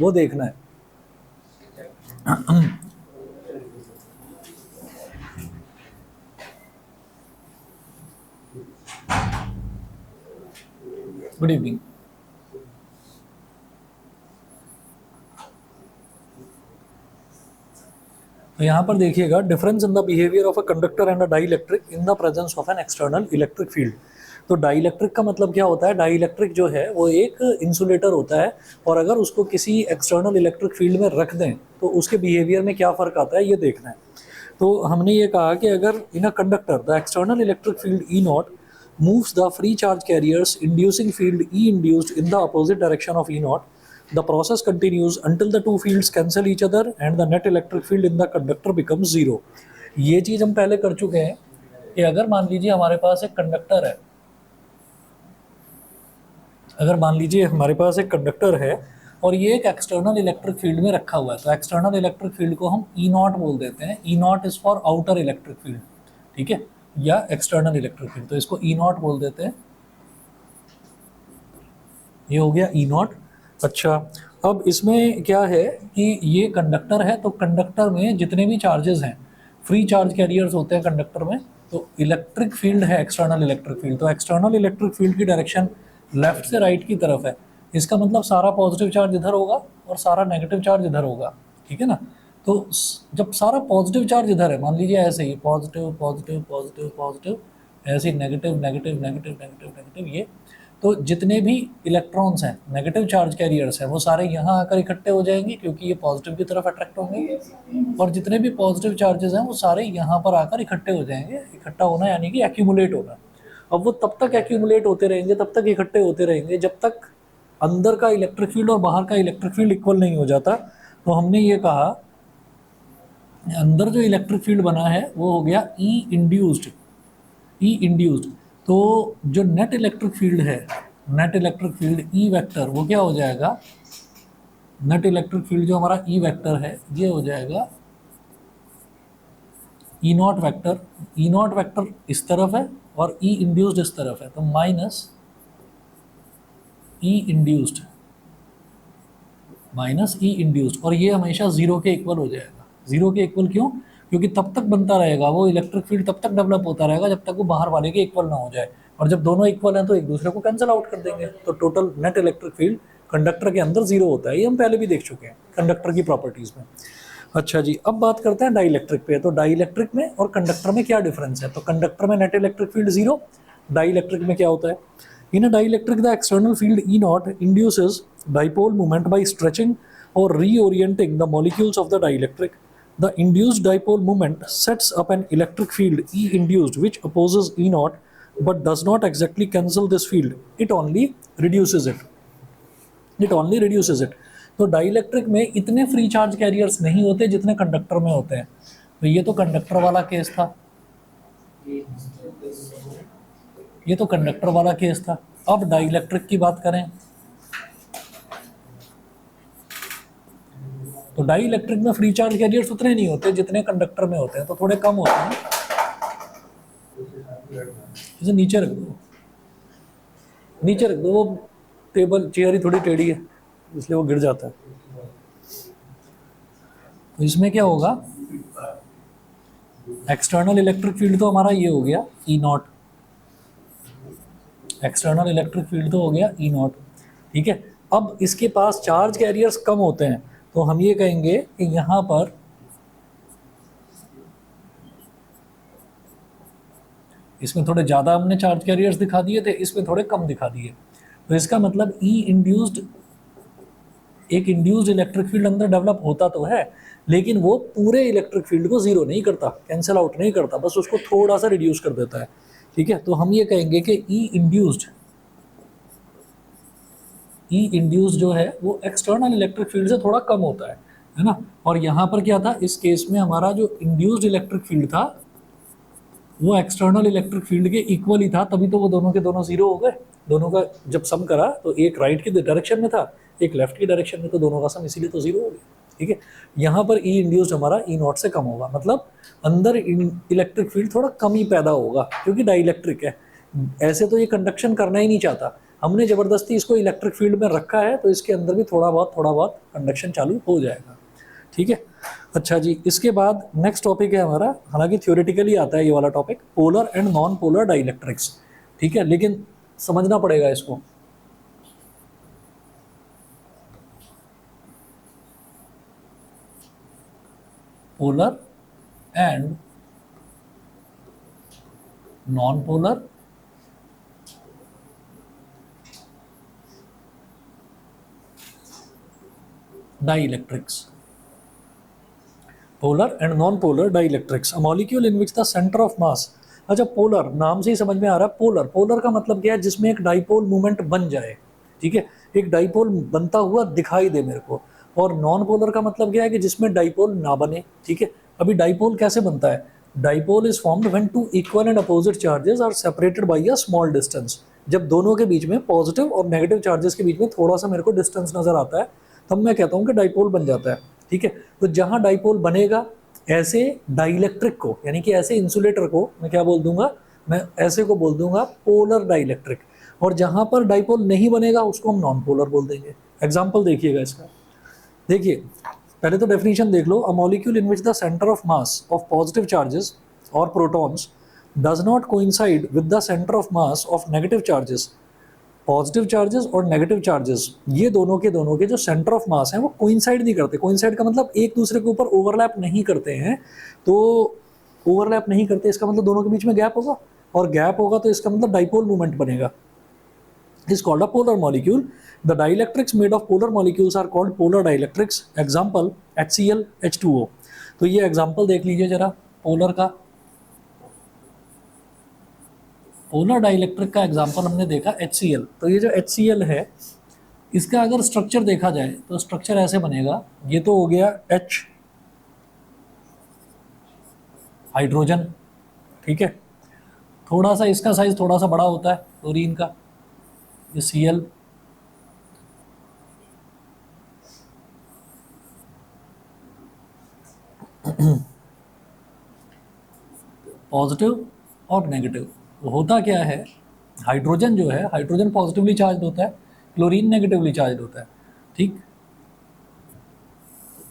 वो देखना है। Good evening. तो यहाँ पर देखिएगा, difference in the behaviour of a conductor and a dielectric in the presence of an external electric field. तो डाइलेक्ट्रिक का मतलब क्या होता है? डाइलेक्ट्रिक जो है वो एक इंसुलेटर होता है, और अगर उसको किसी एक्सटर्नल इलेक्ट्रिक फील्ड में रख दें तो उसके बिहेवियर में क्या फ़र्क आता है ये देखना है। तो हमने ये कहा कि अगर in a conductor the external electric field E naught moves the free charge carriers inducing field E induced in the opposite direction of E naught, the process continues until the two fields cancel each other and the net electric field in the conductor becomes zero। ये चीज़ हम पहले कर चुके हैं कि अगर मान लीजिए हमारे पास एक कंडक्टर है, अगर मान लीजिए हमारे पास एक कंडक्टर है और ये एक एक्सटर्नल इलेक्ट्रिक फील्ड में रखा हुआ है, तो एक्सटर्नल इलेक्ट्रिक फील्ड को हम ई नॉट बोल देते हैं। E naught is for outer electric field, ठीक है, या एक्सटर्नल इलेक्ट्रिक फील्ड, तो इसको ई नॉट बोल देते हैं। ये हो गया ई नॉट। अच्छा, अब इसमें क्या है कि ये कंडक्टर है, तो कंडक्टर में जितने भी चार्जेस हैं, फ्री चार्ज कैरियर्स होते हैं कंडक्टर में, तो इलेक्ट्रिक फील्ड है एक्सटर्नल इलेक्ट्रिक फील्ड, तो एक्सटर्नल इलेक्ट्रिक फील्ड की डायरेक्शन लेफ्ट से राइट की तरफ है। इसका मतलब सारा पॉजिटिव चार्ज इधर होगा और सारा नेगेटिव चार्ज इधर होगा, ठीक है ना। तो जब सारा पॉजिटिव चार्ज इधर है, मान लीजिए ऐसे ही पॉजिटिव पॉजिटिव पॉजिटिव पॉजिटिव, ऐसे ही negative negative negative negative negative, ये तो जितने भी इलेक्ट्रॉन्स हैं, नेगेटिव चार्ज कैरियर्स हैं, वो सारे यहाँ आकर इकट्ठे हो जाएंगे क्योंकि ये पॉजिटिव की तरफ अट्रैक्ट होंगे, और जितने भी पॉजिटिव चार्जेस हैं वो सारे यहाँ पर आकर इकट्ठे हो जाएंगे। इकट्ठा होना यानी कि एक्यूमुलेट होना। अब वो तब तक एक्यूमुलेट होते रहेंगे, तब तक इकट्ठे होते रहेंगे जब तक अंदर का इलेक्ट्रिक फील्ड और बाहर का इलेक्ट्रिक फील्ड इक्वल नहीं हो जाता। तो हमने ये कहा अंदर जो इलेक्ट्रिक फील्ड बना है वो हो गया ई इंड्यूस्ड। ई इंड्यूस्ड, तो जो नेट इलेक्ट्रिक फील्ड है, net electric field E vector, वो क्या हो जाएगा? नेट इलेक्ट्रिक फील्ड जो हमारा ई वेक्टर है ये हो जाएगा E naught vector. E naught vector इस तरफ है और ई इंड्यूस्ड इस तरफ है, तो माइनस ई इंड्यूस्ड माइनस ई इंड्यूस्ड, और ये हमेशा जीरो के इक्वल हो जाएगा। जीरो के इक्वल क्यों? क्योंकि तब तक बनता रहेगा वो इलेक्ट्रिक फील्ड, तब तक डेवलप होता रहेगा जब तक वो बाहर वाले के इक्वल ना हो जाए, और जब दोनों इक्वल हैं तो एक दूसरे को कैंसिल आउट कर देंगे, तो total net electric field conductor के अंदर जीरो होता है। ये हम पहले भी देख चुके हैं कंडक्टर की प्रॉपर्टीज़ में। अच्छा जी, अब बात करते हैं डाइलेक्ट्रिक पे। तो डाइलेक्ट्रिक में और कंडक्टर में क्या डिफरेंस है? तो कंडक्टर में net electric field zero, dielectric में क्या होता है? In a dielectric the external field E naught induces dipole movement by stretching और reorienting the molecules of the dielectric. The induced dipole moment sets up an electric field E induced which opposes E naught but does not exactly cancel this field. It only reduces it. It only reduces it. तो dielectric में इतने free charge carriers नहीं होते जितने conductor में होते हैं। तो ये तो कंडक्टर वाला केस था, ये तो कंडक्टर वाला केस था। अब डाइलेक्ट्रिक की बात करें तो डाई इलेक्ट्रिक में फ्री चार्ज कैरियर्स उतने नहीं होते जितने कंडक्टर में होते हैं, तो थोड़े कम होते हैं। इसे नीचे रख दो, नीचे रख दो, वो टेबल चेयर ही थोड़ी टेढ़ी है इसलिए वो गिर जाता है। तो इसमें क्या होगा? एक्सटर्नल इलेक्ट्रिक फील्ड तो हमारा ये हो गया ई नॉट, एक्सटर्नल इलेक्ट्रिक फील्ड तो हो गया ई नॉट, ठीक है। अब इसके पास चार्ज कैरियर्स कम होते हैं, तो हम ये कहेंगे कि यहाँ पर इसमें थोड़े ज़्यादा हमने चार्ज कैरियर्स दिखा दिए थे, इसमें थोड़े कम दिखा दिए। तो इसका मतलब ई इंड्यूस्ड, एक इंड्यूस्ड इलेक्ट्रिक फील्ड अंदर डेवलप होता तो है, लेकिन वो पूरे इलेक्ट्रिक फील्ड को जीरो नहीं करता, कैंसिल आउट नहीं करता, बस उसको थोड़ा सा रिड्यूस कर देता है, ठीक है। तो हम ये कहेंगे कि ई इंड्यूस्ड जो है वो एक्सटर्नल इलेक्ट्रिक फील्ड से थोड़ा कम होता है ना। और यहाँ पर क्या था, इस केस में हमारा जो इंड्यूस्ड इलेक्ट्रिक फील्ड था वो एक्सटर्नल इलेक्ट्रिक फील्ड के इक्वल ही था, तभी तो वो दोनों के दोनों जीरो हो गए। दोनों का जब सम करा तो एक राइट की डायरेक्शन में था, एक लेफ्ट की डायरेक्शन में, तो दोनों का सम इसीलिए तो जीरो हो गया, ठीक है। यहाँ पर ई इंड्यूस्ड हमारा ई नॉट से कम होगा, मतलब अंदर इलेक्ट्रिक फील्ड थोड़ा कम ही पैदा होगा क्योंकि डाइलेक्ट्रिक है। ऐसे तो ये कंडक्शन करना ही नहीं चाहता, हमने ज़बरदस्ती इसको इलेक्ट्रिक फील्ड में रखा है, तो इसके अंदर भी थोड़ा बहुत कंडक्शन चालू हो जाएगा। ठीक है, अच्छा जी, इसके बाद नेक्स्ट टॉपिक है हमारा, हालांकि थ्योरेटिकली आता है ये वाला topic, polar and non polar dielectrics. ठीक है, लेकिन समझना पड़ेगा इसको। Polar and non polar dielectrics. Polar and non polar dielectrics, a molecule in which the centre of मास। अच्छा, पोलर नाम से ही समझ में आ रहा है, पोलर, पोलर का मतलब क्या है, जिसमें एक डाइपोल मूवमेंट बन जाए। ठीक है, एक डाइपोल बनता हुआ दिखाई दे मेरे को। और नॉन पोलर का मतलब क्या है कि जिसमें डाइपोल ना बने। ठीक है, अभी डाइपोल कैसे बनता है, dipole is formed when two equal and opposite charges are separated by a small distance. जब दोनों के बीच में, पॉजिटिव और नेगेटिव चार्जेस के बीच में थोड़ा सा मेरे को डिस्टेंस नजर आता है, तब मैं कहता हूँ कि डाइपोल बन जाता है। ठीक है, तो जहां डाइपोल बनेगा, ऐसे डाइलेक्ट्रिक को, यानी कि ऐसे इंसुलेटर को मैं क्या बोल दूंगा, मैं ऐसे को बोल दूंगा पोलर डाइलेक्ट्रिक। और जहां पर डाइपोल नहीं बनेगा उसको हम नॉन पोलर बोल देंगे। एग्जाम्पल देखिएगा इसका, देखिए पहले तो डेफिनेशन देख लो। A molecule in which the centre of mass of positive charges और protons does not coincide with the centre of mass of negative charges. Positive charges और नेगेटिव चार्जेस, ये दोनों के जो सेंटर ऑफ मास हैं वो कोइंसाइड नहीं करते। कोइंसाइड का मतलब एक दूसरे के ऊपर ओवरलैप नहीं करते हैं। तो ओवरलैप नहीं करते, इसका मतलब दोनों के बीच में गैप होगा, और गैप होगा तो इसका मतलब डाइपोल मूवमेंट बनेगा। is called a polar molecule. The dielectrics made of polar molecules are called polar dielectrics. Example HCl H2O. तो ये एग्जाम्पल देख लीजिए जरा पोलर का। पोलर डाइलेक्ट्रिक का एग्जाम्पल हमने देखा HCl। तो ये जो HCl है, इसका अगर स्ट्रक्चर देखा जाए तो स्ट्रक्चर ऐसे बनेगा। ये तो हो गया H, हाइड्रोजन। ठीक है, थोड़ा सा इसका साइज थोड़ा सा बड़ा होता है क्लोरीन का, ये Cl। पॉजिटिव और नेगेटिव, तो होता क्या है, हाइड्रोजन जो है, हाइड्रोजन पॉजिटिवली चार्ज होता है, क्लोरीन नेगेटिवली चार्ज होता है। ठीक,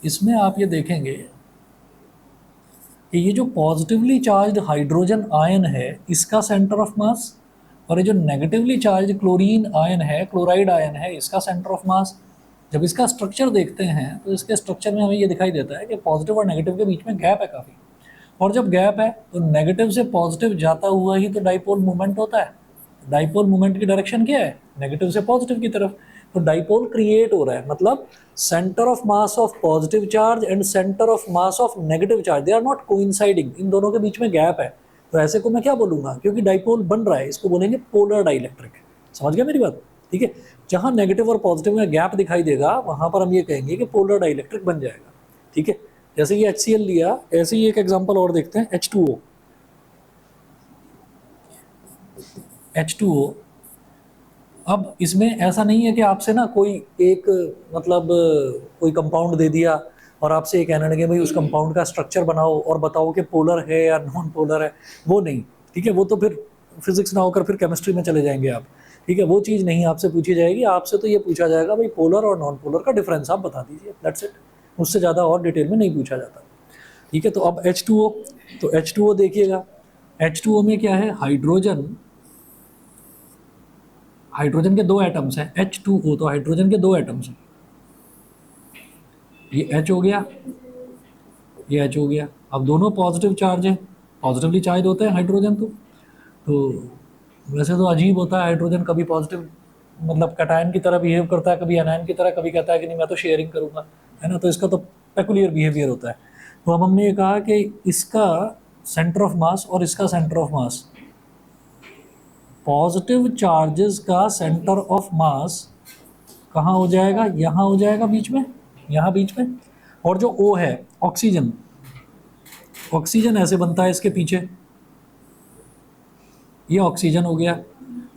इसमें आप ये देखेंगे कि ये जो पॉजिटिवली चार्ज हाइड्रोजन आयन है, इसका सेंटर ऑफ मास, और ये जो नेगेटिवली चार्ज क्लोरीन आयन है, क्लोराइड आयन है, इसका सेंटर ऑफ मास। जब इसका स्ट्रक्चर देखते हैं तो इसके स्ट्रक्चर में हमें ये दिखाई देता है कि पॉजिटिव और नेगेटिव के बीच में गैप है काफ़ी। और जब गैप है तो नेगेटिव से पॉजिटिव जाता हुआ ही तो डाइपोल मूवमेंट होता है। डाइपोल मूवमेंट की डायरेक्शन क्या है, नेगेटिव से पॉजिटिव की तरफ। तो डाइपोल क्रिएट हो रहा है, मतलब centre of mass of positive charge and centre of mass of negative charge, they are not coinciding, इन दोनों के बीच में गैप है। तो ऐसे को मैं क्या बोलूंगा, क्योंकि डाइपोल बन रहा है, इसको बोलेंगे पोलर डाइलेक्ट्रिक। समझ गया मेरी बात? ठीक है, जहां नेगेटिव और पॉजिटिव में गैप दिखाई देगा वहां पर हम ये कहेंगे कि पोलर डाइलेक्ट्रिक बन जाएगा। ठीक है, जैसे ये HCl लिया, ऐसे ही एक एग्जांपल और देखते हैं, H2O। H2O, अब इसमें ऐसा नहीं है कि आपसे ना कोई एक, मतलब कोई कंपाउंड दे दिया और आपसे ये कहने लगे भाई उस कंपाउंड का स्ट्रक्चर बनाओ और बताओ कि पोलर है या नॉन पोलर है। वो नहीं, ठीक है, वो तो फिर फिजिक्स ना होकर फिर केमिस्ट्री में चले जाएंगे आप। ठीक है, वो चीज़ नहीं आपसे पूछी जाएगी। आपसे तो ये पूछा जाएगा भाई पोलर और नॉन पोलर का डिफरेंस आप बता दीजिए, दैट्स इट। उससे ज़्यादा और डिटेल में नहीं पूछा जाता। ठीक है, तो अब H2O, तो H2O देखिएगा, H2O में क्या है, हाइड्रोजन, हाइड्रोजन के दो एटम्स हैं, H2O, तो हाइड्रोजन के दो एटम्स हैं। ये H हो गया, ये H हो गया। अब दोनों पॉजिटिव चार्ज हैं, पॉजिटिवली चार्ज होते हैं हाइड्रोजन। तो वैसे तो अजीब होता है हाइड्रोजन, कभी पॉजिटिव मतलब कैटायन की तरह बिहेव करता है, कभी एनायन की तरह, कभी कहता है कि नहीं मैं तो शेयरिंग करूँगा, है ना। तो इसका तो पेकुलियर बिहेवियर होता है। तो अब हमने ये कहा कि इसका सेंटर ऑफ मास और इसका centre of mass, positive charges का सेंटर ऑफ मास कहाँ हो जाएगा, यहाँ हो जाएगा बीच में, यहाँ बीच में। और जो O है, ऑक्सीजन, ऑक्सीजन ऐसे बनता है इसके पीछे, ये ऑक्सीजन हो गया।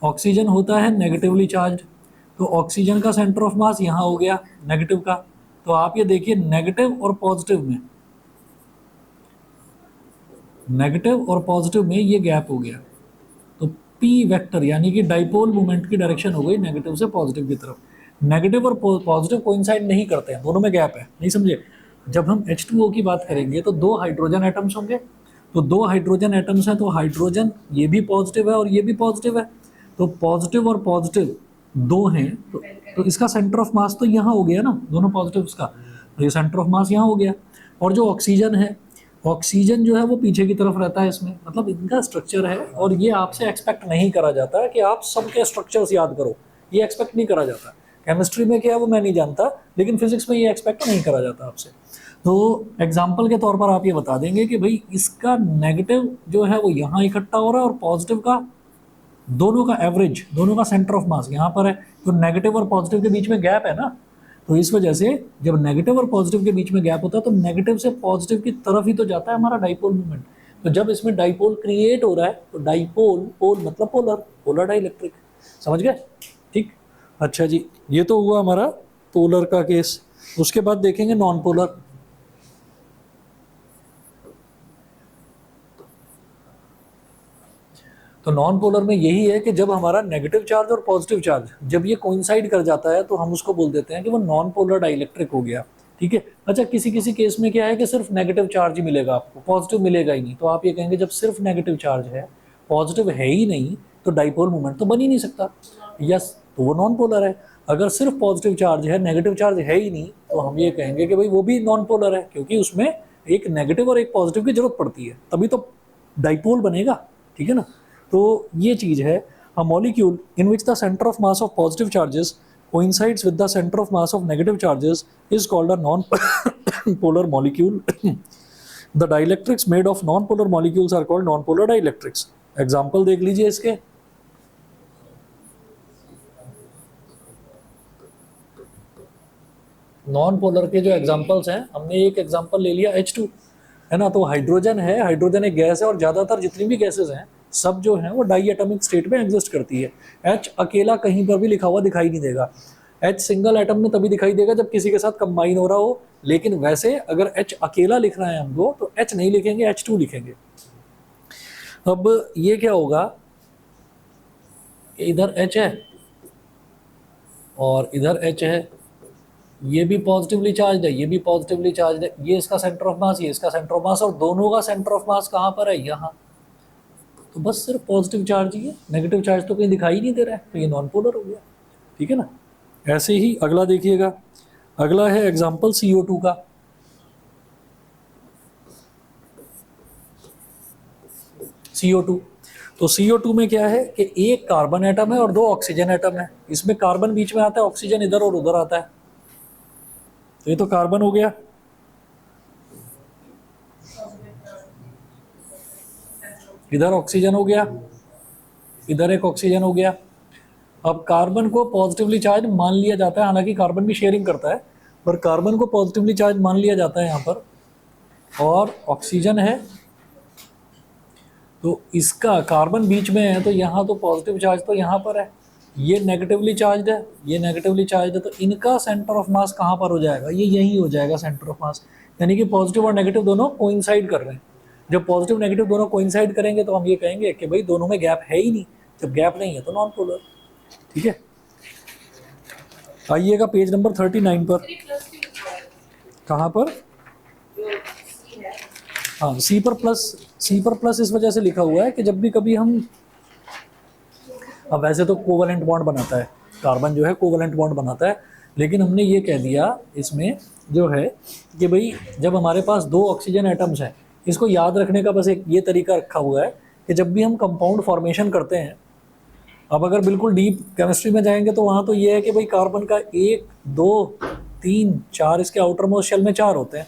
ऑक्सीजन होता है नेगेटिवली चार्ज, तो ऑक्सीजन का सेंटर ऑफ मास यहाँ हो गया नेगेटिव का। तो आप ये देखिए, नेगेटिव और पॉजिटिव में, नेगेटिव और पॉजिटिव में ये गैप हो गया। तो पी वेक्टर यानी कि डाइपोल मोमेंट की डायरेक्शन हो गई नेगेटिव से पॉजिटिव की तरफ। नेगेटिव और पॉजिटिव कोइंसाइड नहीं करते हैं, दोनों में गैप है, नहीं समझे। जब हम H2O की बात करेंगे तो दो हाइड्रोजन एटम्स होंगे, तो दो हाइड्रोजन एटम्स हैं, तो हाइड्रोजन ये भी पॉजिटिव है और ये भी पॉजिटिव है, तो पॉजिटिव और पॉजिटिव दो हैं, तो इसका सेंटर ऑफ मास तो यहाँ हो गया ना, दोनों पॉजिटिव्स का, तो ये सेंटर ऑफ मास यहाँ हो गया। और जो ऑक्सीजन है, ऑक्सीजन जो है वो पीछे की तरफ रहता है इसमें, मतलब इनका स्ट्रक्चर है, और ये आपसे एक्सपेक्ट नहीं करा जाता कि आप सबके स्ट्रक्चर्स याद करो, ये एक्सपेक्ट नहीं करा जाता। केमिस्ट्री में क्या है वो मैं नहीं जानता, लेकिन फिजिक्स में ये एक्सपेक्ट नहीं करा जाता आपसे। तो एग्जाम्पल के तौर पर आप ये बता देंगे कि भाई इसका नेगेटिव जो है वो यहाँ इकट्ठा हो रहा है और पॉजिटिव का, दोनों का एवरेज, दोनों का सेंटर ऑफ मास यहाँ पर है, तो नेगेटिव और पॉजिटिव के बीच में गैप है ना, तो इस वजह से जब नेगेटिव और पॉजिटिव के बीच में गैप होता है तो नेगेटिव से पॉजिटिव की तरफ ही तो जाता है हमारा डाइपोल मूवमेंट। तो जब इसमें डाइपोल क्रिएट हो रहा है तो डाइपोल, पोल मतलब पोलर, पोलर डाइइलेक्ट्रिक, समझ गए, ठीक। अच्छा जी, ये तो हुआ हमारा पोलर का केस। उसके बाद देखेंगे नॉन पोलर। तो नॉन पोलर में यही है कि जब हमारा नेगेटिव चार्ज और पॉजिटिव चार्ज जब ये कोइंसाइड कर जाता है तो हम उसको बोल देते हैं कि वो नॉन पोलर डाइइलेक्ट्रिक हो गया, ठीक है। अच्छा, किसी किसी केस में क्या है कि सिर्फ नेगेटिव चार्ज ही मिलेगा आपको, पॉजिटिव मिलेगा ही नहीं, तो आप ये कहेंगे जब सिर्फ नेगेटिव चार्ज है, पॉजिटिव है ही नहीं, तो डाइपोल मूवमेंट तो बन ही नहीं सकता, यस, तो वो नॉन पोलर है। अगर सिर्फ पॉजिटिव चार्ज है, नेगेटिव चार्ज है ही नहीं, तो हम ये कहेंगे कि भाई वो भी नॉन पोलर है, क्योंकि उसमें एक नेगेटिव और एक पॉजिटिव की जरूरत पड़ती है, तभी तो डाइपोल बनेगा, ठीक है ना। तो ये चीज़ है, अ molecule in which the centre of mass of positive charges coincides with the center of mass of negative charges is called a non-polar molecule. The dielectrics made of non-polar molecules are called non-polar dielectrics. Example देख लीजिए इसके। Non polar के जो examples हैं, हमने एक example ले लिया H2, है ना, तो हाइड्रोजन है, हाइड्रोजन एक गैस है और ज़्यादातर जितनी भी गैसेज हैं सब जो हैं वो डाई एटमिक स्टेट में एग्जिस्ट करती है। H अकेला कहीं पर भी लिखा हुआ दिखाई नहीं देगा, H सिंगल एटम में तभी दिखाई देगा जब किसी के साथ कंबाइन हो रहा हो, लेकिन वैसे अगर H अकेला लिख रहे हैं हमको तो H नहीं लिखेंगे, H2 लिखेंगे। अब ये क्या होगा, इधर H है और इधर H है, ये भी पॉजिटिवली चार्ज है, ये भी पॉजिटिवली चार्ज है, ये इसका सेंटर ऑफ मास, ये इसका सेंटर ऑफ मास, और दोनों का सेंटर ऑफ मास कहाँ पर है, यहाँ। तो बस सिर्फ पॉजिटिव चार्ज ही है, नेगेटिव चार्ज तो कहीं दिखाई नहीं दे रहा है, तो ये नॉन पोलर हो गया, ठीक है ना। ऐसे ही अगला देखिएगा, अगला है एग्जांपल CO2 का। CO2, तो CO2 में क्या है कि एक कार्बन एटम है और दो ऑक्सीजन एटम है, इसमें कार्बन बीच में आता है, ऑक्सीजन इधर और उधर आता है, तो ये तो कार्बन हो गया, इधर ऑक्सीजन हो गया, इधर एक ऑक्सीजन हो गया। अब कार्बन को पॉजिटिवली चार्ज मान लिया जाता है, हालांकि कार्बन भी शेयरिंग करता है, पर कार्बन को पॉजिटिवली चार्ज मान लिया जाता है यहाँ पर, और ऑक्सीजन है, तो इसका कार्बन बीच में है, तो यहाँ तो पॉजिटिव चार्ज तो यहाँ पर है, ये नेगेटिवली चार्ज है, ये नेगेटिवली चार्ज है, तो इनका सेंटर ऑफ मास कहाँ पर हो जाएगा, ये यही हो जाएगा सेंटर ऑफ मास, यानी कि पॉजिटिव और नेगेटिव दोनों कोइंसाइड कर रहे हैं। जब पॉजिटिव नेगेटिव दोनों कोइंसाइड करेंगे तो हम ये कहेंगे कि भाई दोनों में गैप है ही नहीं, जब गैप नहीं है तो नॉन पोलर, ठीक है। आइएगा पेज नंबर 39 पर, कहाँ पर, हाँ सी पर प्लस इस वजह से लिखा हुआ है कि जब भी कभी हम, अब वैसे तो कोवलेंट बॉन्ड बनाता है कार्बन, जो है कोवलेंट बॉन्ड बनाता है, लेकिन हमने ये कह दिया इसमें जो है कि भाई जब हमारे पास दो ऑक्सीजन एटम्स हैं, इसको याद रखने का बस एक ये तरीका रखा हुआ है कि जब भी हम कंपाउंड फॉर्मेशन करते हैं, अब अगर बिल्कुल डीप केमिस्ट्री में जाएंगे तो वहाँ तो ये है कि भाई कार्बन का 1 2 3 4 इसके आउटर मोस्ट शेल में 4 होते हैं,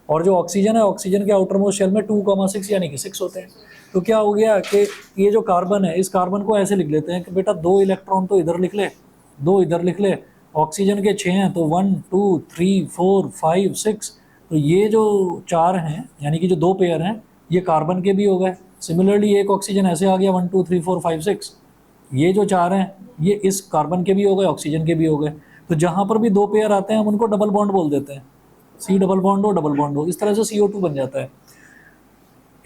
और जो ऑक्सीजन है, ऑक्सीजन के आउटर मोस्ट शेल में 2,6 यानी कि 6 होते हैं। तो क्या हो गया कि ये जो कार्बन है, इस कार्बन को ऐसे लिख लेते हैं कि बेटा 2 इलेक्ट्रॉन तो इधर लिख ले, 2 इधर लिख ले, ऑक्सीजन के 6 हैं तो 1 2 3 4 5 6, तो ये जो 4 हैं यानी कि जो 2 पेयर हैं ये कार्बन के भी हो गए। सिमिलरली एक ऑक्सीजन ऐसे आ गया 1 2 3 4 5 6, ये जो 4 हैं ये इस कार्बन के भी हो गए, ऑक्सीजन के भी हो गए। तो जहाँ पर भी 2 पेयर आते हैं हम उनको डबल बॉन्ड बोल देते हैं, C डबल बॉन्ड हो, डबल बॉन्ड हो, इस तरह से CO2 बन जाता है।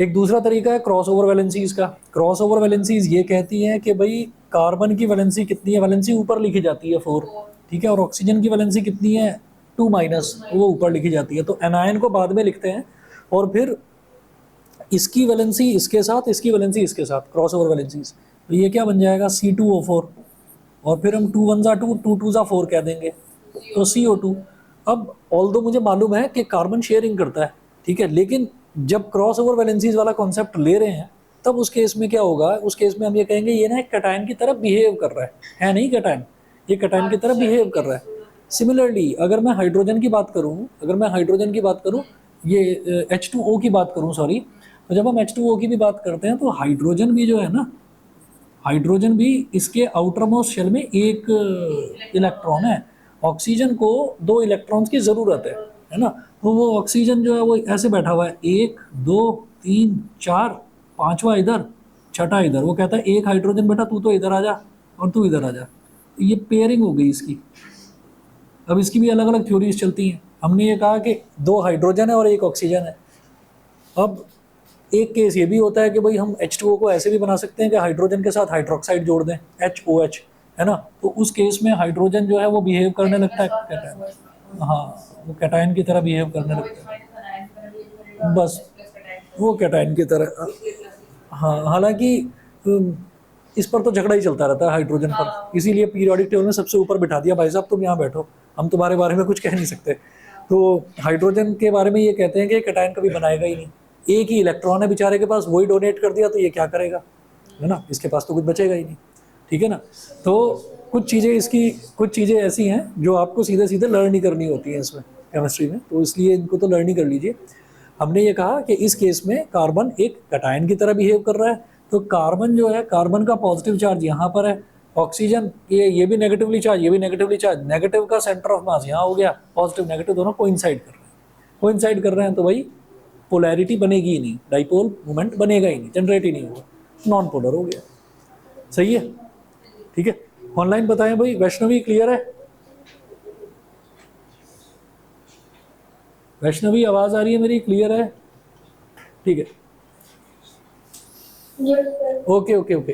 एक दूसरा तरीका है क्रॉस ओवर वैलेंसीज का। क्रॉस ओवर वैलेंसीज ये कहती हैं कि भाई कार्बन की वैलेंसी कितनी है, वैलेंसी ऊपर लिखी जाती है 4, ठीक है, और ऑक्सीजन की वैलेंसी कितनी है 2 माइनस, वो ऊपर लिखी जाती है। तो एनायन को बाद में लिखते हैं और फिर इसकी वैलेंसी इसके साथ, इसकी वैलेंसी इसके साथ, क्रॉस ओवर वैलेंसीज। तो ये क्या बन जाएगा C2O4, और फिर हम 2 1 2 2 2 4 कह देंगे, तो CO2। अब ऑल्दो मुझे मालूम है कि कार्बन शेयरिंग करता है, ठीक है, लेकिन जब क्रॉस ओवर वैलेंसीज वाला कॉन्सेप्ट ले रहे हैं तब उस केस में क्या होगा, उस केस में हम ये कहेंगे ये ना एक कैटायन की तरह बिहेव कर रहा है नहीं कैटायन, ये कैटायन की तरह बिहेव कर रहा है। सिमिलरली अगर मैं हाइड्रोजन की बात करूँ, ये H2O की बात करूँ, सॉरी, तो जब हम H2O की भी बात करते हैं तो हाइड्रोजन भी जो है ना, हाइड्रोजन भी इसके आउटर मोस्ट शेल में एक इलेक्ट्रॉन है। ऑक्सीजन को 2 इलेक्ट्रॉन्स की ज़रूरत है ना, तो वो ऑक्सीजन जो है वो ऐसे बैठा हुआ है, 1 2 3 4, 5वां इधर, 6ठा इधर। वो कहता है एक हाइड्रोजन बेटा तू तो इधर आ जा और तू इधर आ जा। ये पेयरिंग हो गई इसकी। अब इसकी भी अलग अलग थ्योरीज चलती हैं। हमने ये कहा कि 2 हाइड्रोजन है और 1 ऑक्सीजन है। अब एक केस ये भी होता है कि भाई हम H2O को ऐसे भी बना सकते हैं कि हाइड्रोजन के साथ हाइड्रोक्साइड जोड़ दें, HOH, है ना, तो उस केस में हाइड्रोजन जो है वो बिहेव करने लगता है कैटायन, हाँ वो कैटायन की तरह बिहेव करने लगता है, बस वो कैटायन की तरह। हाँ, हालांकि इस पर तो झगड़ा ही चलता रहता है हाइड्रोजन पर, इसीलिए पीरियोडिक टेबल में सबसे ऊपर बिठा दिया, भाई साहब तुम यहाँ बैठो, हम तुम्हारे बारे में कुछ कह नहीं सकते। तो हाइड्रोजन के बारे में ये कहते हैं कि कैटायन कभी बनाएगा ही नहीं, एक ही इलेक्ट्रॉन है बेचारे के पास, वही डोनेट कर दिया तो ये क्या करेगा, है ना, इसके पास तो कुछ बचेगा ही नहीं, ठीक है ना। तो कुछ चीज़ें ऐसी हैं जो आपको सीधे सीधे लर्न ही करनी होती हैं इसमें केमिस्ट्री में, तो इसलिए इनको तो लर्न ही कर लीजिए। हमने ये कहा कि इस केस में कार्बन एक कैटायन की तरह बिहेव कर रहा है, तो कार्बन जो है, कार्बन का पॉजिटिव चार्ज यहाँ पर है, ऑक्सीजन ये भी नेगेटिवली चार्ज, ये भी नेगेटिवली चार्ज, नेगेटिव का सेंटर ऑफ मास यहाँ हो गया, पॉजिटिव नेगेटिव दोनों कोइंसाइड कर रहे हैं, तो भाई पोलैरिटी बनेगी ही नहीं, डाइपोल मोमेंट बनेगा ही नहीं, जनरेट ही नहीं होगा, नॉन पोलर हो गया। सही है, ठीक है। ऑनलाइन बताएं भाई, वैष्णवी क्लियर है? वैष्णवी आवाज आ रही है मेरी, क्लियर है? ठीक है, ओके ओके ओके।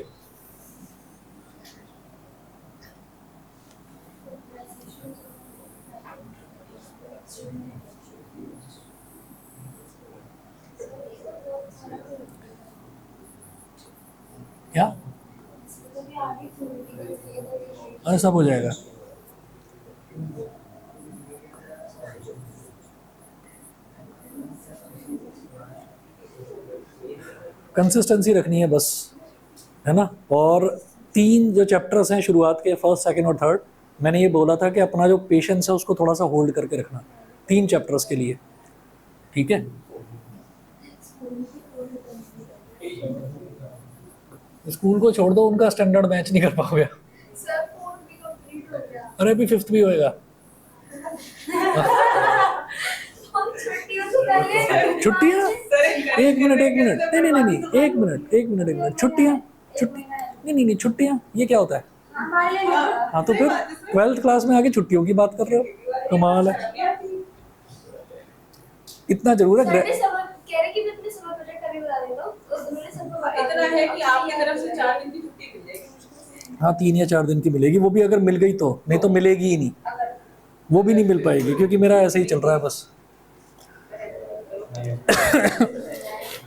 क्या? अरे सब हो जाएगा। कंसिस्टेंसी रखनी है बस, है ना। और 3 जो चैप्टर्स हैं शुरुआत के, फर्स्ट सेकंड और थर्ड, मैंने ये बोला था कि अपना जो पेशेंस है उसको थोड़ा सा होल्ड करके रखना 3 चैप्टर्स के लिए, ठीक है। स्कूल को छोड़ दो, उनका स्टैंडर्ड मैच नहीं कर पाओगे। अरे अभी 5th भी होएगा। छुट्टियाँ? एक मिनट, नहीं, एक मिनट, छुट्टियाँ, नहीं, छुट्टियाँ ये क्या होता है? हाँ, तो फिर 12th क्लास में आके छुट्टियों की बात कर रहे हो, कमाल है। इतना जरूर है, हाँ 3 या 4 दिन की मिलेगी, वो भी अगर मिल गई तो, नहीं तो मिलेगी ही नहीं, वो भी नहीं मिल पाएगी, क्योंकि मेरा ऐसे ही चल रहा है बस।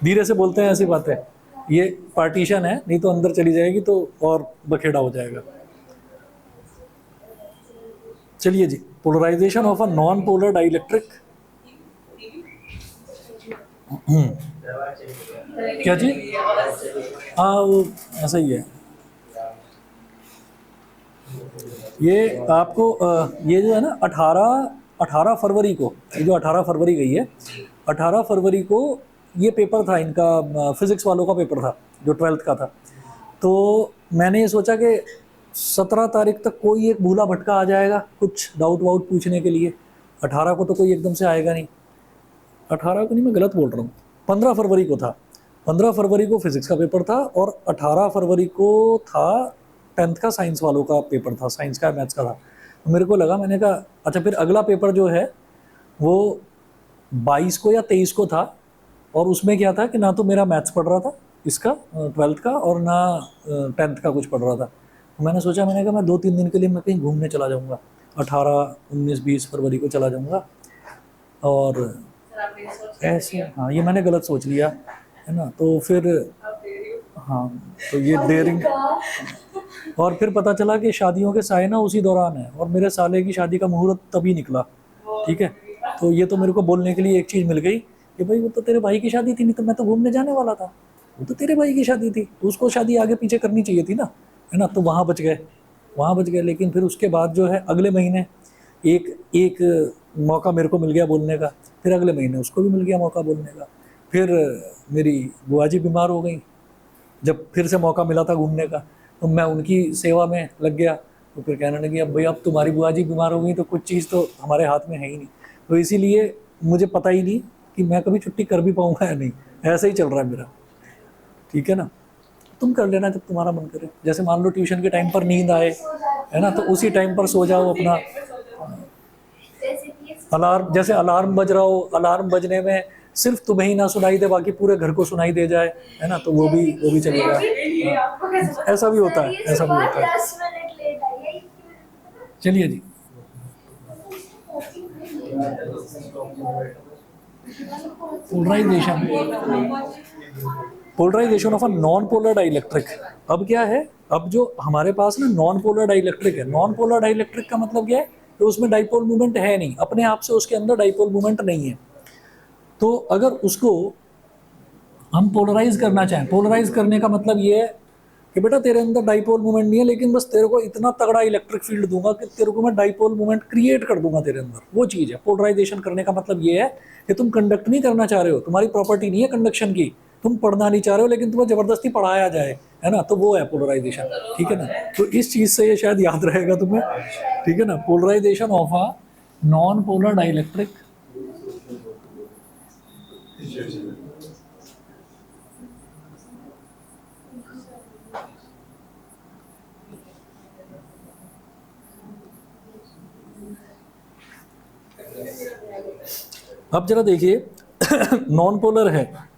धीरे से बोलते हैं ऐसी बातें, ये पार्टीशन है, नहीं तो अंदर चली जाएगी तो और बखेड़ा हो जाएगा। चलिए जी, polarisation of a non polar dielectric, क्या जी? हाँ वो ऐसा ही है। ये आपको ये जो है ना 18 फरवरी को, ये जो 18 फरवरी गई है, 18 फरवरी को ये पेपर था इनका, फिज़िक्स वालों का पेपर था जो 12th का था। तो मैंने ये सोचा कि 17 तारीख तक कोई एक भूला भटका आ जाएगा कुछ डाउट वाउट पूछने के लिए, 18 को तो कोई एकदम से आएगा नहीं, 18 को नहीं, मैं गलत बोल रहा हूँ, 15 फरवरी को था, 15 फरवरी को फिज़िक्स का पेपर था और 18 फरवरी को था 10th का साइंस वालों का पेपर था, साइंस का मैथ्स का था। तो मेरे को लगा, मैंने कहा अच्छा फिर अगला पेपर जो है वो 22 को या 23 को था, और उसमें क्या था कि ना तो मेरा मैथ्स पढ़ रहा था इसका 12th का, और ना 10th का कुछ पढ़ रहा था। तो मैंने सोचा, मैंने कहा मैं 2-3 दिन के लिए मैं कहीं घूमने चला जाऊँगा, 18, 19, 20 फरवरी को चला जाऊँगा। और ऐसे, हाँ ये मैंने गलत सोच लिया है ना। तो फिर हाँ, तो ये डेयरिंग। और फिर पता चला कि शादियों के साए ना उसी दौरान है, और मेरे साले की शादी का मुहूर्त तभी निकला। ठीक है, तो ये तो मेरे को बोलने के लिए एक चीज़ मिल गई कि भाई वो तो तेरे भाई की शादी थी, नहीं तो मैं तो घूमने जाने वाला था। वो तो तेरे भाई की शादी थी, तो उसको शादी आगे पीछे करनी चाहिए थी ना, है ना। तो वहाँ बच गए, वहाँ बच गए। लेकिन फिर उसके बाद जो है अगले महीने एक एक मौका मेरे को मिल गया बोलने का, फिर अगले महीने उसको भी मिल गया मौका बोलने का। फिर मेरी बुआ जी बीमार हो गई, जब फिर से मौका मिला था घूमने का, तो मैं उनकी सेवा में लग गया। तो फिर कहने लगी, अब भाई अब तुम्हारी बुआ जी बीमार हो गई तो कुछ चीज़ तो हमारे हाथ में है ही नहीं। तो इसीलिए मुझे पता ही नहीं कि मैं कभी छुट्टी कर भी पाऊँगा या नहीं, ऐसे ही चल रहा है मेरा। ठीक है ना, तुम कर लेना जब तुम्हारा मन करे। जैसे मान लो ट्यूशन के टाइम पर नींद आए, है ना, तो उसी टाइम पर सो जाओ अपना। अलार्म, जैसे अलार्म बज रहा हो, अलार्म बजने में सिर्फ तुम्हें ही ना सुनाई दे, बाकी पूरे घर को सुनाई दे जाए, है ना, तो वो भी चलेगा। हाँ, ऐसा भी होता है, ऐसा भी होता है। चलिए जी। Polarisation, polarisation of a non polar dielectric. अब क्या है, अब जो हमारे पास ना नॉन पोलर डाइइलेक्ट्रिक है, नॉन पोलर डाइइलेक्ट्रिक का मतलब क्या है, तो उसमें डाइपोल मूवमेंट है नहीं, अपने आप से उसके अंदर डाइपोल मूवमेंट नहीं है। तो अगर उसको हम पोलराइज करना चाहें, पोलराइज करने का मतलब ये है कि बेटा तेरे अंदर डाइपोल मूवमेंट नहीं है, लेकिन बस तेरे को इतना तगड़ा इलेक्ट्रिक फील्ड दूंगा कि तेरे को मैं डाइपोल मूवमेंट क्रिएट कर दूंगा तेरे अंदर, वो चीज़ है। पोलराइजेशन करने का मतलब ये है कि तुम कंडक्ट नहीं करना चाह रहे हो, तुम्हारी प्रॉपर्टी नहीं है कंडक्शन की, तुम पढ़ना नहीं चाह रहे हो, लेकिन तुम्हें जबरदस्ती पढ़ाया जाए, है ना, तो वो है पोलराइजेशन। ठीक है ना, तो इस चीज़ से ये शायद याद रहेगा तुम्हें। ठीक है ना, polarisation of a non polar dielectric. अब जरा देखिए नॉन पोलर है,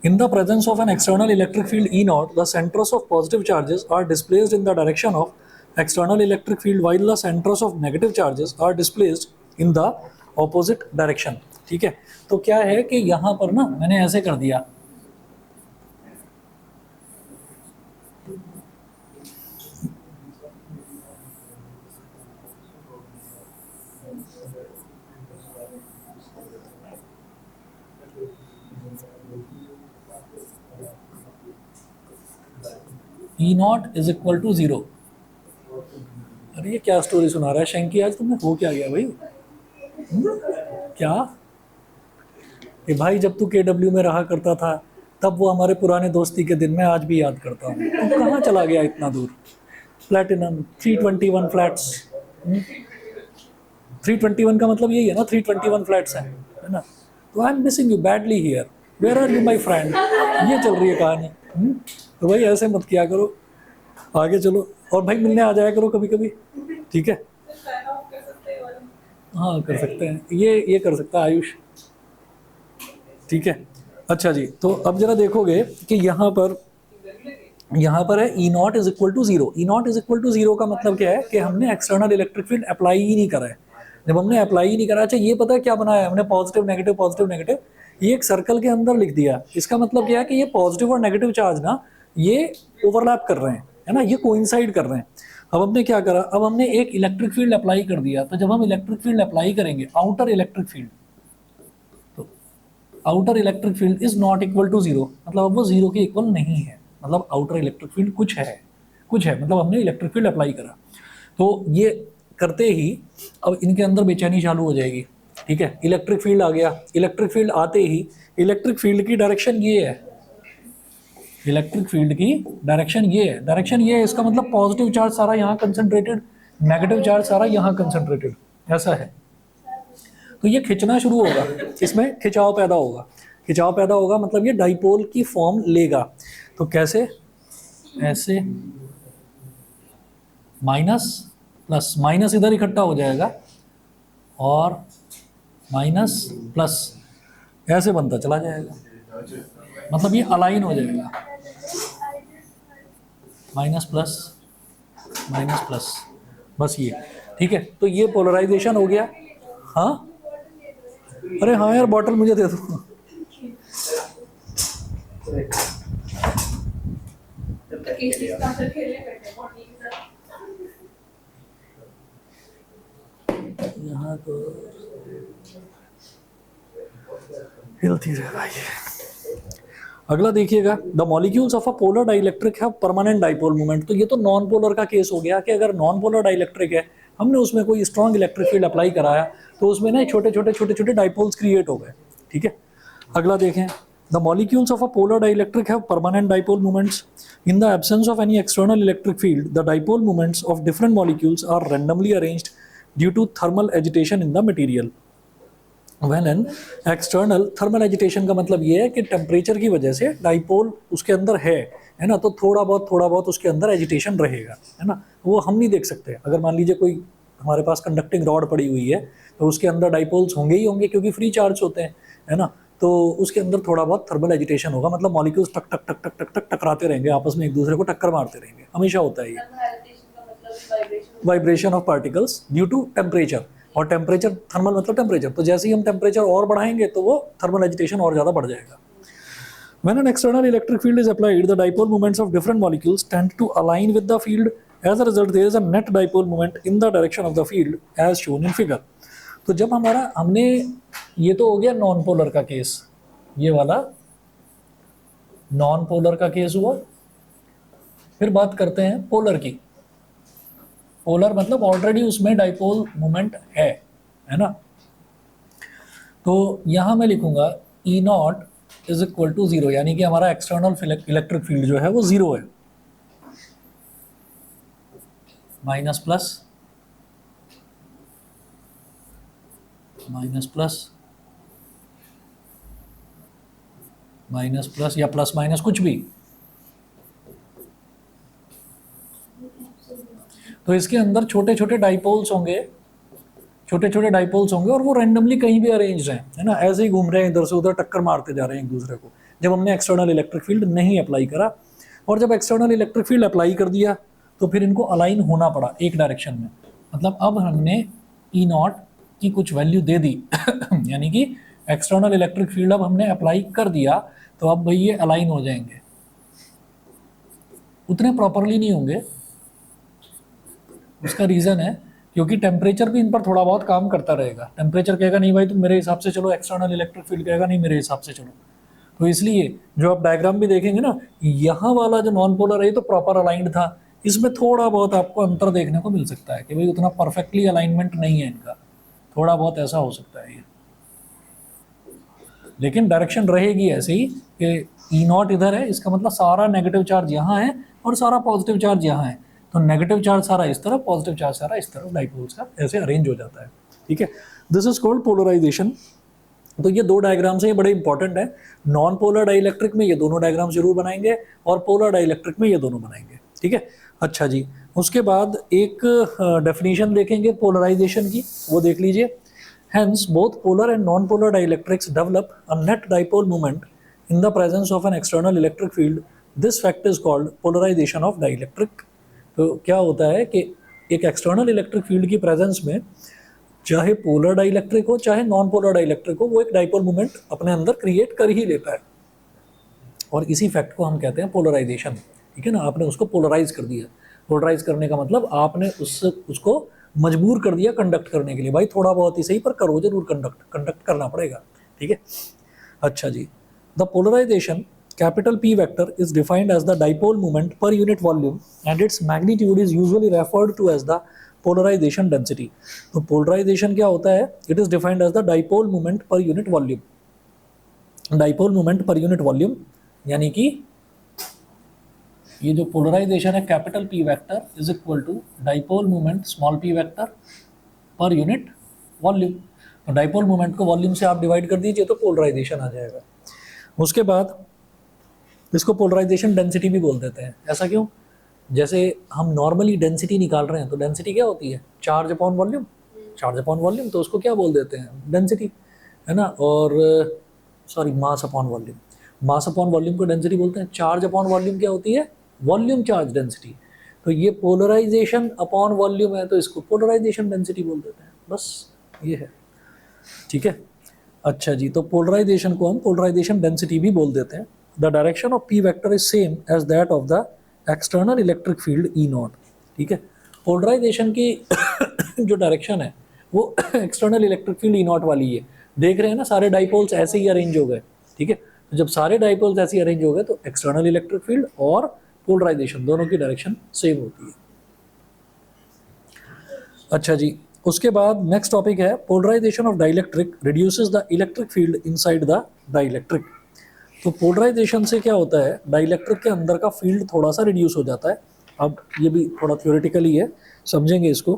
in the presence of an external electric field E naught, the centers of positive charges are displaced in the direction of external electric field, while the centers of negative charges are displaced in the opposite direction। ठीक है, तो क्या है कि यहाँ पर ना मैंने ऐसे कर दिया, E not is equal to 0। अरे ये क्या स्टोरी सुना रहा है शंकी, आज तुम्हें हो क्या गया भाई? क्या कि भाई जब तू KW में रहा करता था, तब वो हमारे पुराने दोस्ती के दिन मैं आज भी याद करता हूँ। तू कहाँ चला गया इतना दूर? Platinum 321 flats. 321 का मतलब यही है ना, 321 फ्लैट्स हैं, है ना। तो I am missing you badly here, where are you my friend, ये चल रही है कहानी। तो भाई ऐसे मत किया करो, आगे चलो। और भाई मिलने आ जाया करो कभी कभी, ठीक है। हाँ कर सकते हैं, ये कर सकता है आयुष, ठीक है। अच्छा जी, तो अब जरा देखोगे कि यहाँ पर है E naught is equal to 0। E naught is equal to 0 का मतलब क्या है कि हमने एक्सटर्नल इलेक्ट्रिक फील्ड अप्लाई ही नहीं करा है। जब हमने अप्लाई ही नहीं करा, अच्छा ये पता है क्या बनाया हमने, पॉजिटिव नेगेटिव पॉजिटिव नेगेटिव, ये एक सर्कल के अंदर लिख दिया। इसका मतलब क्या है कि ये पॉजिटिव और नेगेटिव चार्ज ना ये ओवरलैप कर रहे हैं, है ना, ये कोइंसाइड कर रहे हैं। अब हमने क्या करा, अब हमने एक इलेक्ट्रिक फील्ड अप्लाई कर दिया। तो जब हम इलेक्ट्रिक फील्ड अप्लाई करेंगे, आउटर इलेक्ट्रिक फील्ड, तो outer electric field is not equal to 0, मतलब अब वो 0 के इक्वल नहीं है। मतलब आउटर इलेक्ट्रिक फील्ड कुछ है, मतलब हमने इलेक्ट्रिक फील्ड अप्लाई करा। तो ये करते ही अब इनके अंदर बेचैनी चालू हो जाएगी। ठीक है, इलेक्ट्रिक फील्ड आ गया, इलेक्ट्रिक फील्ड आते ही इलेक्ट्रिक फील्ड की डायरेक्शन ये है, इलेक्ट्रिक फील्ड की डायरेक्शन ये है, इसका मतलब पॉजिटिव चार्ज सारा यहाँ कंसंट्रेटेड, नेगेटिव चार्ज सारा यहाँ कंसंट्रेटेड, ऐसा है। तो ये खिंचना शुरू होगा, इसमें खिंचाव पैदा होगा, मतलब ये डाइपोल की फॉर्म लेगा। तो कैसे, ऐसे माइनस प्लस, माइनस इधर इकट्ठा हो जाएगा और माइनस प्लस ऐसे बनता चला जाएगा, मतलब ये अलाइन हो जाएगा, माइनस प्लस माइनस प्लस, बस ये। ठीक है, तो ये पोलराइजेशन हो गया। हाँ, अरे हाँ यार, बॉटल मुझे दे दो। यहाँ तो हिलती रहे भाई। अगला देखिएगा, the molecules of a polar dielectric have permanent dipole moment. तो ये तो नॉन पोलर का केस हो गया कि अगर नॉन पोलर डाइलेक्ट्रिक है, हमने उसमें कोई स्ट्रॉन्ग इलेक्ट्रिक फील्ड अप्लाई कराया तो उसमें ना छोटे छोटे डाइपोल्स क्रिएट हो गए। ठीक है, अगला देखें, the molecules of a polar dielectric have permanent dipole moments. In the absence of any external electric field, the dipole moments of different molecules are randomly arranged due to thermal agitation in the material. When an external, thermal agitation का मतलब ये है कि temperature की वजह से dipole उसके अंदर है ना, तो थोड़ा बहुत उसके अंदर एजिटेशन रहेगा, है ना, वो हम नहीं देख सकते। अगर मान लीजिए कोई हमारे पास कंडक्टिंग रॉड पड़ी हुई है तो उसके अंदर डाइपोल्स होंगे ही होंगे क्योंकि फ्री चार्ज होते हैं, है ना, तो उसके अंदर थोड़ा बहुत थर्मल एजिटेशन होगा, मतलब मॉलिक्यूल्स टक टक टक टक टक टक टकराते रहेंगे आपस में, एक दूसरे को टक्कर मारते रहेंगे, हमेशा होता है ये vibration of particles due to temperature. और टेम्परेचर, थर्मल मतलब टेम्परेचर, तो जैसे ही हम टेम्परेचर और बढ़ाएंगे तो वो थर्मल एजिटेशन और ज़्यादा बढ़ जाएगा। When an external electric field is applied, the dipole moments of different molecules tend to align with the field. As a result, there is a net dipole moment in the direction of the field as shown in figure. तो जब हमने ये तो हो गया non polar का case, ये वाला नॉन पोलर का केस हुआ। फिर बात करते हैं पोलर की। पोलर मतलब ऑलरेडी उसमें डाइपोल मोमेंट है ना, तो यहां मैं लिखूंगा ई नॉट इज इक्वल टू 0, यानी कि हमारा एक्सटर्नल इलेक्ट्रिक फील्ड जो है वो 0 है, minus plus minus plus minus plus या प्लस माइनस कुछ भी। तो इसके अंदर छोटे छोटे डाइपोल्स होंगे, और वो रैंडमली कहीं भी अरेंज हैं, है ना, ऐसे ही घूम रहे हैं, इधर से उधर टक्कर मारते जा रहे हैं एक दूसरे को, जब हमने एक्सटर्नल इलेक्ट्रिक फील्ड नहीं अप्लाई करा। और जब एक्सटर्नल इलेक्ट्रिक फील्ड अप्लाई कर दिया तो फिर इनको अलाइन होना पड़ा एक डायरेक्शन में, मतलब अब हमने ई नॉट की कुछ वैल्यू दे दी यानी कि एक्सटर्नल इलेक्ट्रिक फील्ड अब हमने अप्लाई कर दिया, तो अब भाई ये अलाइन हो जाएंगे, उतने प्रॉपरली नहीं होंगे। उसका रीज़न है क्योंकि टेम्परेचर भी इन पर थोड़ा बहुत काम करता रहेगा। टेम्परेचर कहेगा नहीं भाई तुम मेरे हिसाब से चलो, एक्सटर्नल इलेक्ट्रिक फील्ड कहेगा नहीं मेरे हिसाब से चलो। तो इसलिए जो आप डायग्राम भी देखेंगे ना, यहाँ वाला जो नॉन पोलर है तो प्रॉपर अलाइंड था, इसमें थोड़ा बहुत आपको अंतर देखने को मिल सकता है कि भाई उतना परफेक्टली अलाइनमेंट नहीं है इनका, थोड़ा बहुत ऐसा हो सकता है ये, लेकिन डायरेक्शन रहेगी ऐसे ही कि ई नॉट इधर है, इसका मतलब सारा नेगेटिव चार्ज यहाँ है और सारा पॉजिटिव चार्ज यहाँ है, तो नेगेटिव चार्ज सारा इस तरफ, पॉजिटिव चार्ज सारा इस तरफ, डाइपोल्स का ऐसे अरेंज हो जाता है। ठीक है, दिस इज कॉल्ड पोलराइजेशन। तो ये दो डायग्राम्स हैं, ये बड़े इंपॉर्टेंट है। नॉन पोलर डाइलेक्ट्रिक में ये दोनों डायग्राम जरूर बनाएंगे और पोलर डाइलेक्ट्रिक में ये दोनों बनाएंगे। ठीक है, अच्छा जी, उसके बाद एक डेफिनेशन देखेंगे पोलराइजेशन की, वो देख लीजिए। Hence, both polar and non-polar dielectrics develop a net dipole moment in the presence of an external electric field. This fact is called polarization of dielectric. तो क्या होता है कि एक एक्सटर्नल इलेक्ट्रिक फील्ड की प्रेजेंस में चाहे पोलर डाइलेक्ट्रिक हो चाहे नॉन पोलर डाइलेक्ट्रिक हो, वो एक डाइपोल मोमेंट अपने अंदर क्रिएट कर ही लेता है, और इसी फैक्ट को हम कहते हैं पोलराइजेशन। ठीक है ना, आपने उसको पोलराइज कर दिया। पोलराइज करने का मतलब आपने उसको मजबूर कर दिया कंडक्ट करने के लिए, भाई थोड़ा बहुत ही सही पर करो जरूर, कंडक्ट करना पड़ेगा। ठीक है, अच्छा जी, the polarisation capital P vector is defined as the dipole moment per unit volume and its magnitude is usually referred to as the polarization density. तो polarization क्या होता है? It is defined as the dipole moment per unit volume. Dipole moment per unit volume यानी कि ये जो polarisation है capital P vector is equal to dipole moment small p vector per unit volume. तो dipole moment को volume से आप divide कर दीजिए तो पोलराइजेशन आ जाएगा। उसके बाद इसको पोलराइजेशन डेंसिटी भी बोल देते हैं। ऐसा क्यों? जैसे हम नॉर्मली डेंसिटी निकाल रहे हैं तो डेंसिटी क्या होती है? Charge upon volume, charge upon volume, तो उसको क्या बोल देते हैं, डेंसिटी, है ना। और sorry, mass upon volume, mass upon volume को डेंसिटी बोलते हैं। चार्ज अपॉन वॉल्यूम क्या होती है, वॉल्यूम चार्ज डेंसिटी। तो ये पोलराइजेशन अपॉन वॉल्यूम है, तो इसको पोलराइजेशन डेंसिटी बोल देते हैं, बस ये है, ठीक है। अच्छा जी, तो पोलराइजेशन को हम पोलराइजेशन डेंसिटी भी बोल देते हैं। The direction of P vector is same as that of the external electric field E not, ठीक है। पोलराइजेशन की जो डायरेक्शन है वो external electric field E not वाली है। देख रहे हैं ना, सारे डाइपोल्स ऐसे ही अरेंज हो गए, ठीक है। तो जब सारे डाइपोल्स ऐसे ही अरेंज हो गए तो एक्सटर्नल इलेक्ट्रिक फील्ड और पोलराइजेशन दोनों की डायरेक्शन सेम होती है। अच्छा जी, उसके बाद नेक्स्ट टॉपिक है polarisation of dielectric reduces the electric field inside the dielectric. तो पोलराइजेशन से क्या होता है, डाइलेक्ट्रिक के अंदर का फील्ड थोड़ा सा रिड्यूस हो जाता है। अब ये भी थोड़ा थ्योरेटिकली है, समझेंगे इसको।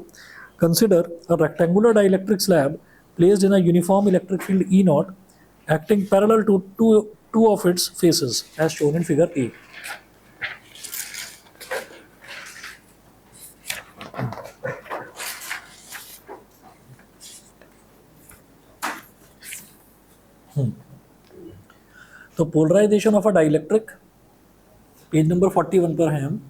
Consider a rectangular dielectric slab placed in a uniform electric field E naught acting parallel to two of its faces as shown in figure A. तो polarisation of a dielectric, page number 41 पर हैं हम।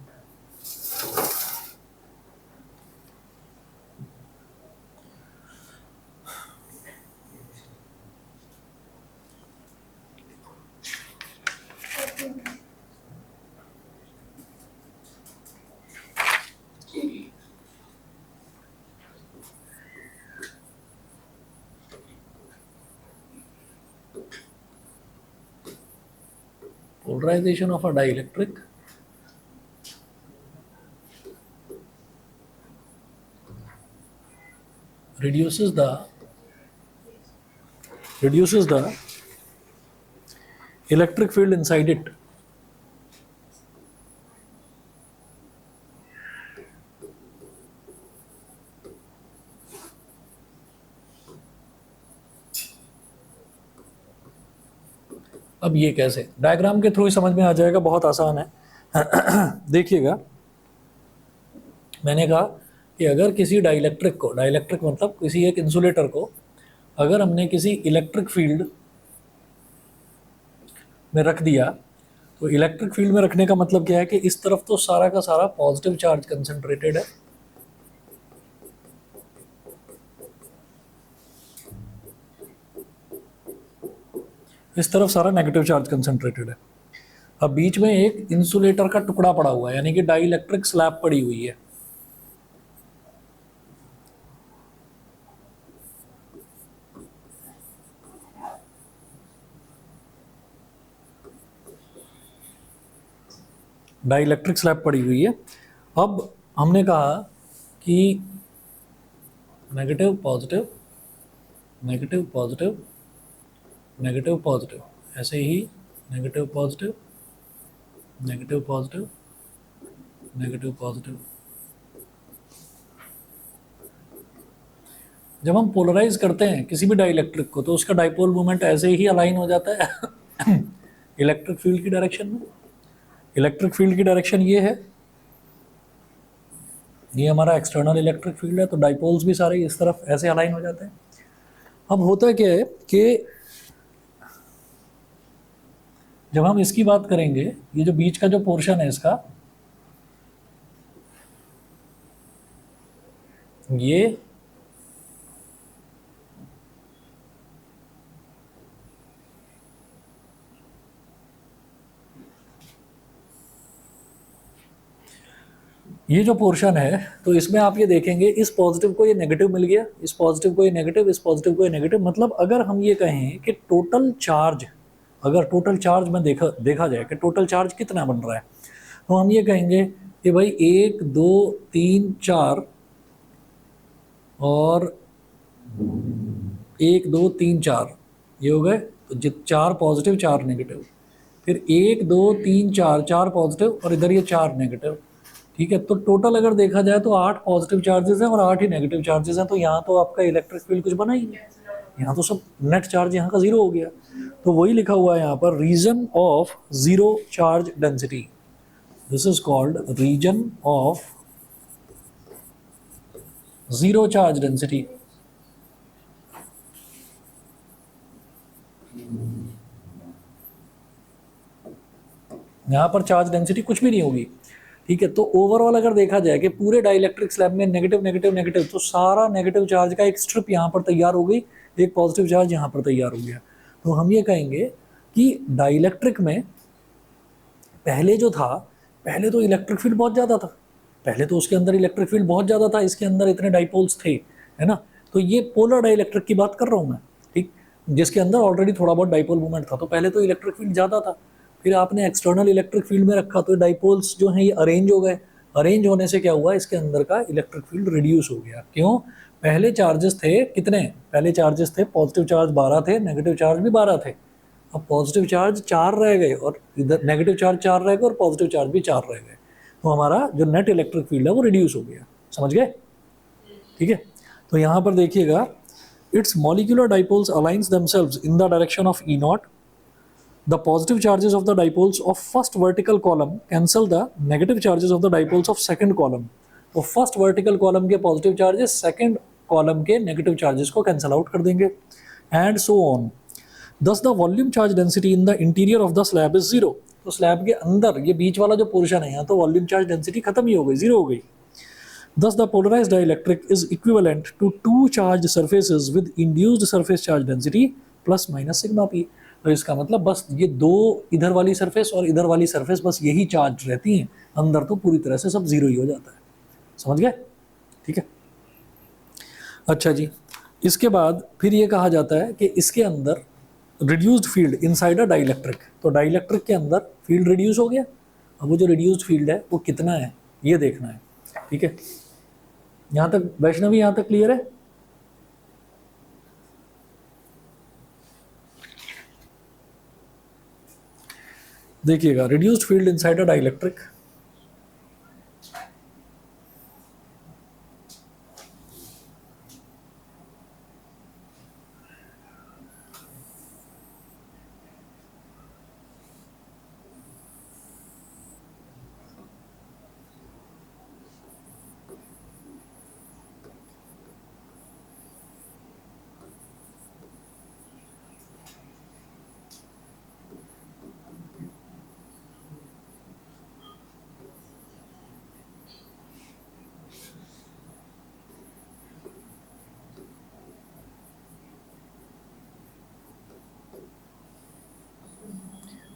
Polarization of a dielectric reduces the electric field inside it. अब ये कैसे, diagram के through ही समझ में आ जाएगा, बहुत आसान है। देखिएगा, मैंने कहा कि अगर किसी डाइलेक्ट्रिक को, डाइलेक्ट्रिक मतलब किसी एक इंसुलेटर को, अगर हमने किसी इलेक्ट्रिक फील्ड में रख दिया, तो इलेक्ट्रिक फील्ड में रखने का मतलब क्या है कि इस तरफ तो सारा का सारा पॉजिटिव चार्ज कंसंट्रेटेड है, इस तरफ सारा नेगेटिव चार्ज कंसंट्रेटेड है। अब बीच में एक इंसुलेटर का टुकड़ा पड़ा हुआ है, यानी कि डाइलेक्ट्रिक स्लैब पड़ी हुई है। डाइलेक्ट्रिक स्लैब पड़ी हुई है। अब हमने कहा कि negative positive, negative positive, negative positive, ऐसे ही negative positive, negative positive, negative positive. जब हम पोलराइज करते हैं किसी भी डाइलेक्ट्रिक को, तो उसका डाइपोल मोमेंट ऐसे ही अलाइन हो जाता है इलेक्ट्रिक फील्ड की डायरेक्शन में। इलेक्ट्रिक फील्ड की डायरेक्शन ये है, ये हमारा एक्सटर्नल इलेक्ट्रिक फील्ड है, तो डाइपोल्स भी सारे इस तरफ ऐसे अलाइन हो जाते हैं। अब होता क्या है कि जब हम इसकी बात करेंगे, ये जो बीच का जो पोर्शन है इसका, ये जो पोर्शन है, तो इसमें आप ये देखेंगे, इस पॉजिटिव को ये नेगेटिव मिल गया, इस पॉजिटिव को ये नेगेटिव, इस पॉजिटिव को ये नेगेटिव। मतलब अगर हम ये कहें कि टोटल चार्ज, अगर टोटल चार्ज में देखा जाए कि टोटल चार्ज कितना बन रहा है, तो हम ये कहेंगे कि भाई 1 2 3 4 और 1 2 3 4 ये हो गए, तो 4 पॉजिटिव 4 नेगेटिव, फिर 1 2 3 4 4 पॉजिटिव और इधर ये 4 नेगेटिव, ठीक है। तो टोटल अगर देखा जाए तो 8 पॉजिटिव चार्जेस हैं और 8 ही नेगेटिव चार्जेस हैं। तो यहाँ तो आपका इलेक्ट्रिक फील्ड कुछ बना ही नहीं, यहाँ तो सब नेट चार्ज यहाँ का जीरो हो गया। तो वही लिखा हुआ है यहाँ पर, region of zero charge density, this is called region of zero charge density. यहाँ पर चार्ज डेंसिटी कुछ भी नहीं होगी, ठीक है। तो ओवरऑल अगर देखा जाए कि पूरे डाइलेक्ट्रिक स्लैब में नेगेटिव नेगेटिव नेगेटिव, तो सारा नेगेटिव चार्ज का एक स्ट्रिप यहाँ पर तैयार हो गई, एक पॉजिटिव चार्ज यहाँ पर तैयार हो गया। तो हम ये कहेंगे कि डाइलेक्ट्रिक में पहले जो था, पहले तो इलेक्ट्रिक फील्ड बहुत ज़्यादा था, पहले तो उसके अंदर इलेक्ट्रिक फील्ड बहुत ज़्यादा था, इसके अंदर इतने डाइपोल्स थे, है ना। तो ये पोलर डाइलेक्ट्रिक की बात कर रहा हूँ मैं, ठीक, जिसके अंदर ऑलरेडी थोड़ा बहुत डाइपोल मूवमेंट था। तो पहले तो इलेक्ट्रिक फील्ड ज़्यादा था, फिर आपने एक्सटर्नल इलेक्ट्रिक फील्ड में रखा तो डाइपोल्स जो हैं ये अरेंज हो गए। अरेंज होने से क्या हुआ, इसके अंदर का इलेक्ट्रिक फील्ड रिड्यूस हो गया। क्यों? पहले चार्जेस थे कितने, पहले चार्जेस थे पॉजिटिव चार्ज 12 थे, नेगेटिव चार्ज भी 12 थे। अब पॉजिटिव चार्ज 4 रह गए और इधर नेगेटिव चार्ज 4 रह गए और पॉजिटिव चार्ज भी 4 रह गए। तो हमारा जो नेट इलेक्ट्रिक फील्ड है वो रिड्यूस हो गया। समझ गए? ठीक है। तो यहाँ पर देखिएगा, it's molecular dipoles aligns themselves in the direction of E not. The positive charges of the dipoles of first vertical column cancel the negative charges of the dipoles of second column. तो first vertical column के positive charges second column के negative charges को cancel out कर देंगे, and so on. Thus the volume charge density in the interior of the slab is 0. तो slab के अंदर ये बीच वाला जो पोर्शन है यहाँ तो वॉल्यूम चार्ज डेंसिटी खत्म ही हो गई, 0 हो गई। Thus the polarized dielectric is equivalent to two charged surfaces with induced surface charge density plus minus sigma p. तो इसका मतलब बस ये दो इधर वाली सरफेस और इधर वाली सरफेस बस यही चार्ज रहती हैं, अंदर तो पूरी तरह से सब 0 ही हो जाता है। समझ गए? ठीक है। अच्छा जी, इसके बाद फिर ये कहा जाता है कि इसके अंदर reduced field inside a dielectric. तो डाइलेक्ट्रिक के अंदर फील्ड रिड्यूस हो गया। अब वो जो रिड्यूस्ड फील्ड है वो कितना है ये देखना है। ठीक है, यहाँ तक वैष्णवी, यहाँ तक क्लियर है? देखिएगा, reduced field inside a dielectric,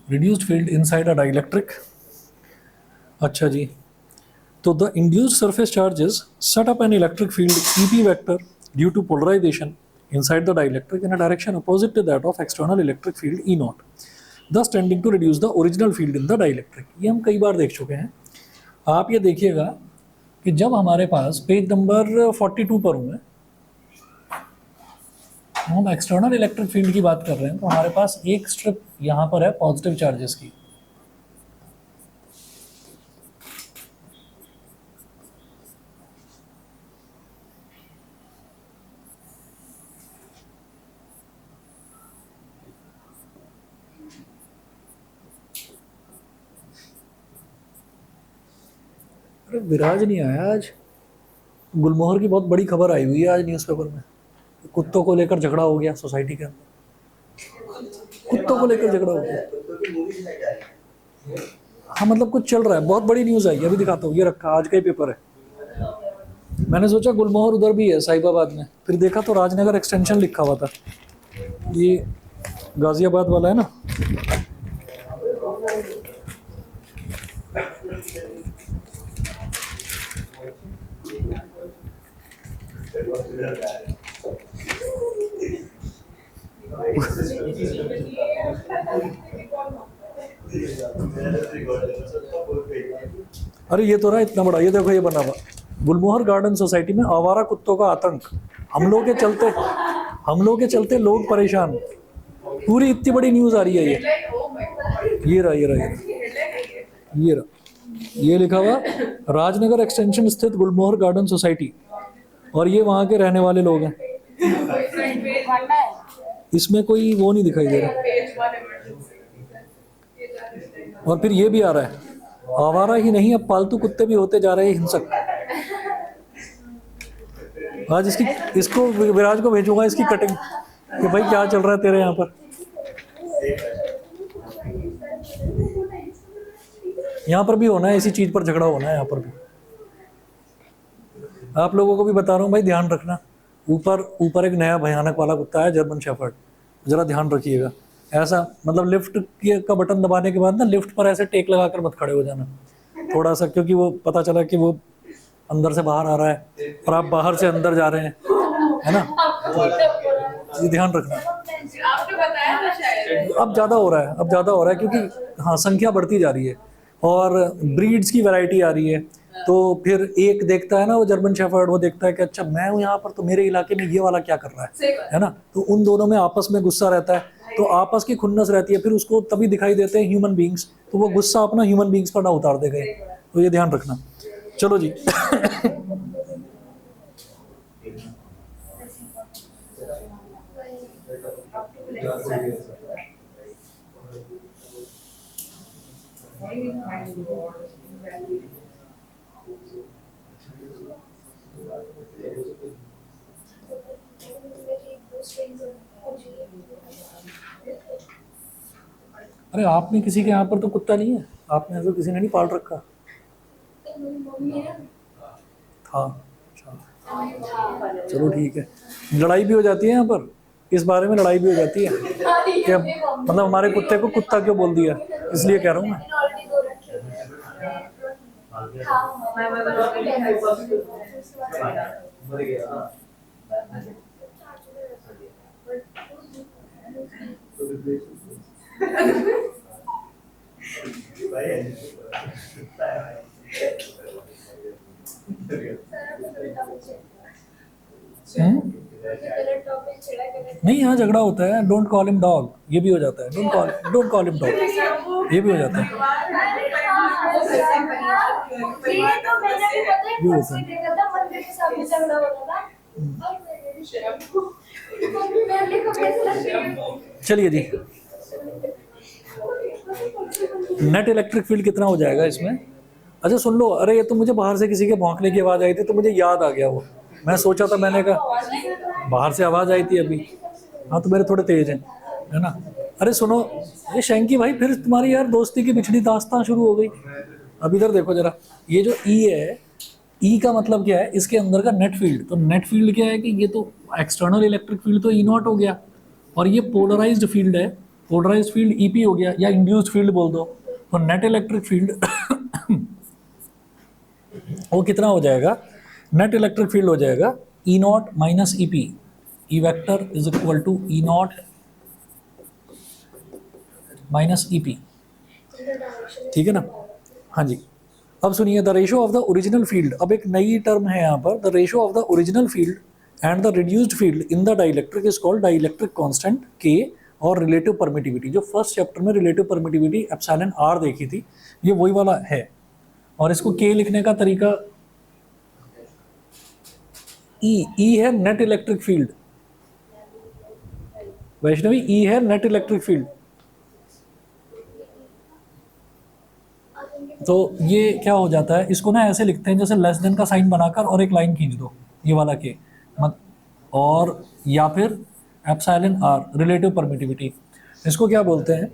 reduced field inside a dielectric. अच्छा जी, तो the induced surface charges set up an electric field EP vector due to polarisation inside the dielectric in a direction opposite to that of external electric field E naught, thus tending to reduce the original field in the dielectric. ये हम कई बार देख चुके हैं। आप ये देखिएगा कि जब हमारे पास पेज नंबर 42 पर हूँ मैं, हम एक्सटर्नल इलेक्ट्रिक फील्ड की बात कर रहे हैं, तो हमारे पास एक स्ट्रिप यहाँ पर है पॉजिटिव चार्जेस की। अरे विराज नहीं आया आज, गुलमोहर की बहुत बड़ी खबर आई हुई है आज न्यूज़पेपर में, कुत्तों को लेकर झगड़ा हो गया सोसाइटी के अंदर, कुत्तों को लेकर झगड़ा हो गया। हाँ मतलब कुछ चल रहा है, बहुत बड़ी न्यूज़ आई है, अभी दिखाता हूँ, ये रखा आज का ही पेपर है। मैंने सोचा गुलमोहर उधर भी है साहिबाबाद में, फिर देखा तो राजनगर एक्सटेंशन लिखा हुआ था, ये गाजियाबाद वाला है ना। अरे ये तो रहा इतना बड़ा, ये देखो ये बना हुआ, गुलमोहर गार्डन सोसाइटी में आवारा कुत्तों का आतंक, हमलों के चलते लोग परेशान। पूरी इतनी बड़ी न्यूज़ आ रही है ये रहा ये लिखा हुआ राजनगर एक्सटेंशन स्थित गुलमोहर गार्डन सोसाइटी, और ये वहाँ के रहने वाले लोग हैं। इसमें कोई वो नहीं दिखाई दे रहा। और फिर ये भी आ रहा है, आवारा ही नहीं अब पालतू कुत्ते भी होते जा रहे हैं हिंसक। आज इसको विराज को भेजूंगा इसकी कटिंग कि भाई क्या चल रहा है तेरे यहाँ पर। यहाँ पर भी होना है, इसी चीज़ पर झगड़ा होना है यहाँ पर भी। आप लोगों को भी बता रहा हूँ भाई, ध्यान रखना। ऊपर ऊपर एक नया भयानक वाला कुत्ता है, जर्मन शेफर्ड, ज़रा ध्यान रखिएगा। ऐसा मतलब लिफ्ट का बटन दबाने के बाद ना लिफ्ट पर ऐसे टेक लगा कर मत खड़े हो जाना थोड़ा सा, क्योंकि वो पता चला कि वो अंदर से बाहर आ रहा है और आप बाहर से अंदर जा रहे हैं, है ना, तो ये ध्यान रखना। आपने बताया ना शायद। अब ज़्यादा हो रहा है, अब ज़्यादा हो रहा है, क्योंकि हाँ संख्या बढ़ती जा रही है और ब्रीड्स की वैरायटी आ रही है। तो फिर एक देखता है ना वो जर्मन शेफर्ड, वो देखता है कि अच्छा मैं हूँ यहाँ पर, तो मेरे इलाके में ये वाला क्या कर रहा है ना। तो उन दोनों में आपस में गुस्सा रहता है, तो आपस की खुन्नस रहती है, फिर उसको तभी दिखाई देते हैं ह्यूमन बींग्स, तो वो गुस्सा अपना ह्यूमन बींग्स पर ना उतार दे गए। तो ये ध्यान रखना। चलो जी। अरे आपने किसी के यहाँ पर तो कुत्ता नहीं है, आपने तो किसी ने नहीं पाल रखा था? अच्छा चलो ठीक है। लड़ाई भी हो जाती है यहाँ पर, इस बारे में लड़ाई भी हो जाती है कि मतलब हमारे कुत्ते को कुत्ता क्यों बोल दिया, इसलिए कह रहा हूँ मैं। नहीं, यहाँ झगड़ा होता है, डोंट कॉल हिम डॉग, ये भी हो जाता है, डोंट कॉल हिम डॉग, ये भी हो जाता है। ये होता है। चलिए जी, नेट इलेक्ट्रिक फील्ड कितना हो जाएगा इसमें? अच्छा सुन लो, अरे ये तो मुझे बाहर से किसी के भौंकने की आवाज़ आई थी, तो मुझे याद आ गया वो, मैं सोचा था, मैंने कहा बाहर से आवाज़ आई थी अभी। हाँ तो मेरे थोड़े तेज हैं, है ना। अरे सुनो, ये शैंकी भाई, फिर तुम्हारी यार दोस्ती की पिछली दास्तां शुरू हो गई। अब इधर देखो जरा, ये जो ई है, ई का मतलब क्या है, इसके अंदर का नेट फील्ड। तो नेट फील्ड क्या है कि ये तो एक्सटर्नल इलेक्ट्रिक फील्ड तो ई नॉट हो गया, और ये पोलराइज्ड फील्ड है, पोलराइज्ड फील्ड ईपी हो गया, या इंड्यूस्ड फील्ड बोल दो। तो नेट इलेक्ट्रिक फील्ड वो कितना हो जाएगा? नेट इलेक्ट्रिक फील्ड हो जाएगा E naught minus E P, E vector is equal to E naught minus E P, ठीक है ना। हाँ जी, अब सुनिए, the ratio of the original field. अब एक नई टर्म है यहाँ पर, the ratio of the original field and the reduced field in the dielectric is called dielectric constant K और रिलेटिव परमिटिविटी। जो फर्स्ट चैप्टर में रिलेटिव परमिटिविटी एप्सिलॉन आर देखी थी, ये वही वाला है। और इसको के लिखने का तरीका ई है नेट इलेक्ट्रिक फील्ड, वैष्णवी ई है नेट इलेक्ट्रिक फील्ड। तो ये क्या हो जाता है, इसको ना ऐसे लिखते हैं जैसे लेस देन का साइन बनाकर और एक लाइन खींच दो, ये वाला के मत, और या फिर एप्सिलॉन आर रिलेटिव परमिटिविटी। इसको क्या बोलते हैं?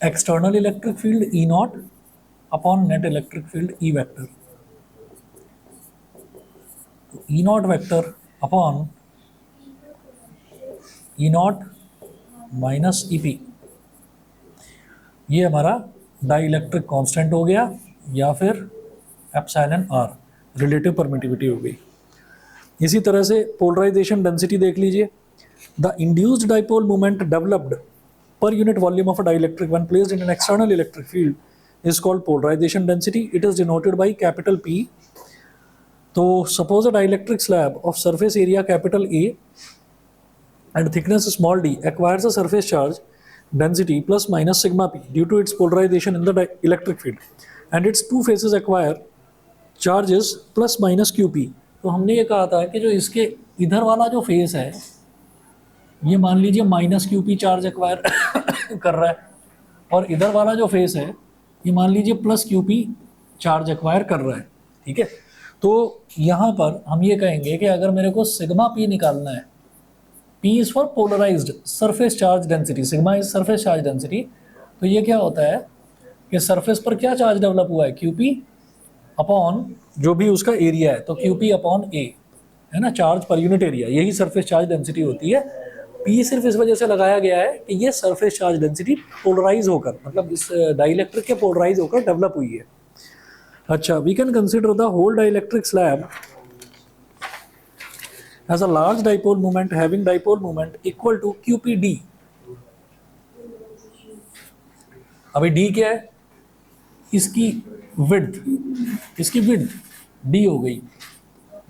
External electric field E naught upon net electric field E vector. तो E naught vector upon E naught minus E P, ये हमारा डाइलेक्ट्रिक कांस्टेंट हो गया, या फिर एप्सिलॉन आर रिलेटिव परमिटिविटी हो गई। इसी तरह से पोलराइजेशन डेंसिटी देख लीजिए। The induced dipole moment developed per unit volume of a dielectric when placed in an external electric field is called polarization density. It is denoted by capital P. So suppose a dielectric slab of surface area capital A and thickness small d acquires a surface charge density plus minus sigma p due to its polarization in the electric field, and its two faces acquire charges plus minus qp. तो हमने ये कहा था कि जो इसके इधर वाला जो फेस है, ये मान लीजिए माइनस क्यूपी चार्ज एक्वायर कर रहा है, और इधर वाला जो फेस है ये मान लीजिए प्लस क्यूपी चार्ज एक्वायर कर रहा है, ठीक है। तो यहाँ पर हम ये कहेंगे कि अगर मेरे को सिग्मा पी निकालना है, P is for polarised surface charge density, sigma is surface charge density, तो ये क्या होता है कि सरफेस पर क्या चार्ज डेवलप हुआ है, क्यूपी अपॉन जो भी उसका एरिया है, तो क्यूपी अपॉन ए है ना, चार्ज पर यूनिट एरिया, यही सरफेस चार्ज डेंसिटी होती है। पी सिर्फ इस वजह से लगाया गया है कि ये सरफेस चार्ज डेंसिटी पोलराइज होकर, मतलब इस डाइलेक्ट्रिक के पोलराइज होकर डेवलप हुई है। अच्छा, we can consider the whole dielectric slab as a large dipole moment having dipole moment equal to QPD। अभी डी क्या है, इसकी विड्थ डी हो गई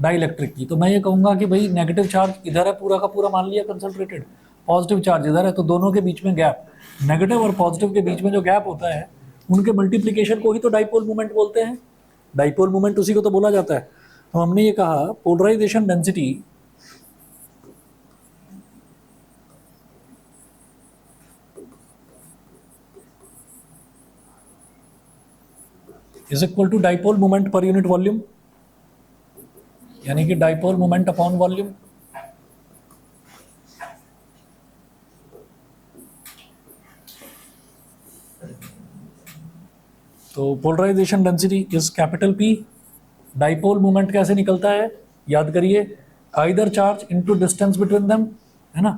डाइलेक्ट्रिक की। तो मैं ये कहूंगा कि भाई नेगेटिव चार्ज इधर है पूरा का पूरा, मान लिया कंसंट्रेटेड, पॉजिटिव चार्ज इधर है, तो दोनों के बीच में गैप, नेगेटिव और पॉजिटिव के बीच में जो गैप होता है उनके मल्टीप्लिकेशन को ही तो डाइपोल मोमेंट बोलते हैं। डाइपोल मोमेंट उसी को तो बोला जाता है। तो हमने ये कहा polarization density is equal to dipole moment per unit volume, यानी कि डाइपोल मोमेंट अपॉन वॉल्यूम। तो polarization density is capital P। Dipole moment कैसे निकलता है, याद करिए, either charge into distance between them, है ना।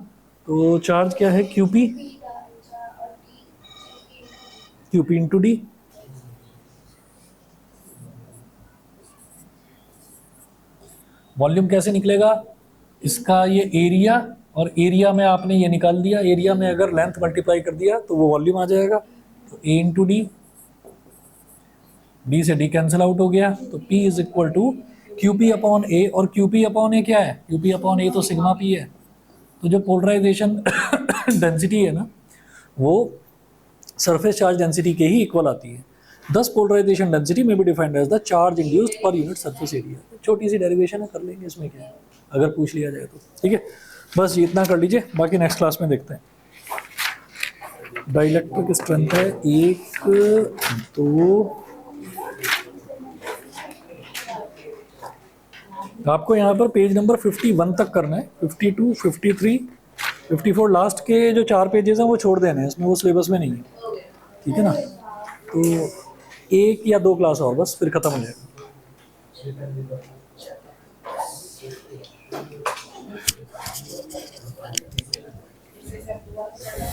तो चार्ज क्या है, QP इंटू डी। वॉल्यूम कैसे निकलेगा, इसका ये एरिया, और एरिया में आपने ये निकाल दिया, एरिया में अगर लेंथ मल्टीप्लाई कर दिया तो वो वॉल्यूम आ जाएगा। तो A इंटू डी, डी से डी कैंसिल आउट हो गया, तो P is equal to QP upon A, और QP अपॉन A क्या है, QP अपॉन A तो सिग्मा P है। तो जो पोलराइजेशन डेंसिटी है ना, वो सरफेस चार्ज डेंसिटी के ही इक्वल आती है। दस पोलराइजेशन डेंसिटी में भी defined as the charge induced per unit surface area. छोटी सी डेरिवेशन है, कर लेंगे, इसमें क्या है, अगर पूछ लिया जाए तो। ठीक है, बस ये इतना कर लीजिए, बाकी नेक्स्ट क्लास में देखते हैं। डाइलेक्ट्रिक स्ट्रेंथ है 1 2, आपको यहाँ पर पेज नंबर 51 तक करना है, 52 53 54 लास्ट के जो 4 पेजेस हैं वो छोड़ देने हैं, इसमें वो सिलेबस में नहीं है। ठीक है ना, तो 1 या 2 क्लास और बस, फिर खत्म हो जाएगा।